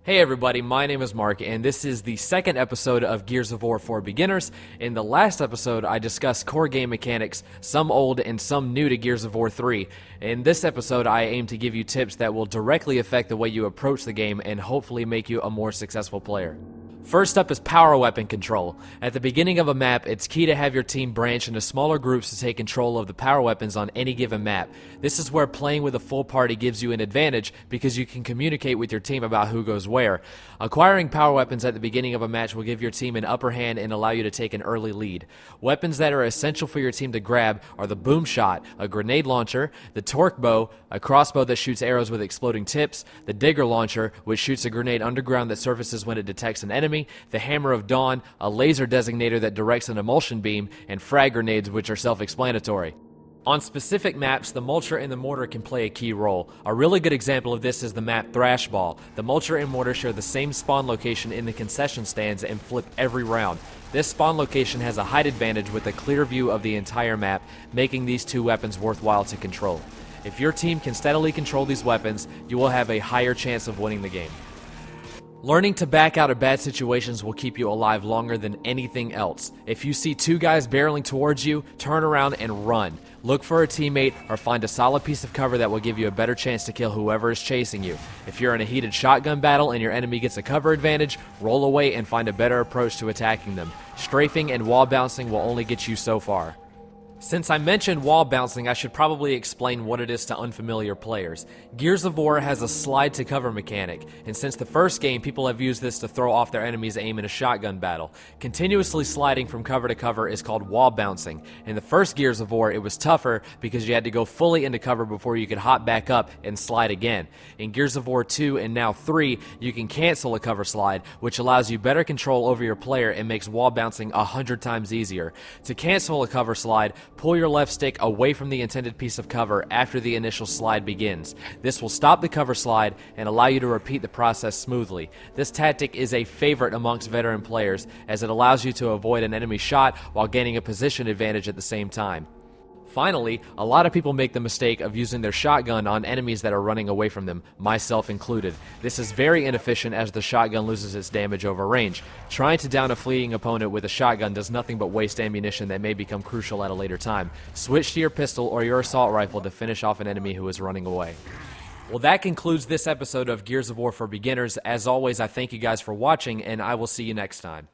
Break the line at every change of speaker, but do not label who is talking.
Hey everybody, my name is Mark, and this is the second episode of Gears of War for Beginners. In the last episode, I discussed core game mechanics, some old and some new to Gears of War 3. In this episode, I aim to give you tips that will directly affect the way you approach the game and hopefully make you a more successful player. First up is power weapon control. At the beginning of a map, it's key to have your team branch into smaller groups to take control of the power weapons on any given map. This is where playing with a full party gives you an advantage because you can communicate with your team about who goes where. Acquiring power weapons at the beginning of a match will give your team an upper hand and allow you to take an early lead. Weapons that are essential for your team to grab are the boom shot, a grenade launcher, the torque bow, a crossbow that shoots arrows with exploding tips, the digger launcher, which shoots a grenade underground that surfaces when it detects an enemy, the Hammer of Dawn, a laser designator that directs an emulsion beam, and frag grenades, which are self-explanatory. On specific maps, the Mulcher and the Mortar can play a key role. A really good example of this is the map Thrashball. The Mulcher and Mortar share the same spawn location in the concession stands and flip every round. This spawn location has a height advantage with a clear view of the entire map, making these two weapons worthwhile to control. If your team can steadily control these weapons, you will have a higher chance of winning the game. Learning to back out of bad situations will keep you alive longer than anything else. If you see two guys barreling towards you, turn around and run. Look for a teammate or find a solid piece of cover that will give you a better chance to kill whoever is chasing you. If you're in a heated shotgun battle and your enemy gets a cover advantage, roll away and find a better approach to attacking them. Strafing and wall bouncing will only get you so far. Since I mentioned wall bouncing, I should probably explain what it is to unfamiliar players. Gears of War has a slide to cover mechanic, and since the first game, people have used this to throw off their enemy's aim in a shotgun battle. Continuously sliding from cover to cover is called wall bouncing. In the first Gears of War, it was tougher because you had to go fully into cover before you could hop back up and slide again. In Gears of War 2 and now 3, you can cancel a cover slide, which allows you better control over your player and makes wall bouncing 100 times easier. To cancel a cover slide, pull your left stick away from the intended piece of cover after the initial slide begins. This will stop the cover slide and allow you to repeat the process smoothly. This tactic is a favorite amongst veteran players as it allows you to avoid an enemy shot while gaining a position advantage at the same time. Finally, a lot of people make the mistake of using their shotgun on enemies that are running away from them, myself included. This is very inefficient as the shotgun loses its damage over range. Trying to down a fleeing opponent with a shotgun does nothing but waste ammunition that may become crucial at a later time. Switch to your pistol or your assault rifle to finish off an enemy who is running away. Well, that concludes this episode of Gears of War for Beginners. As always, I thank you guys for watching, and I will see you next time.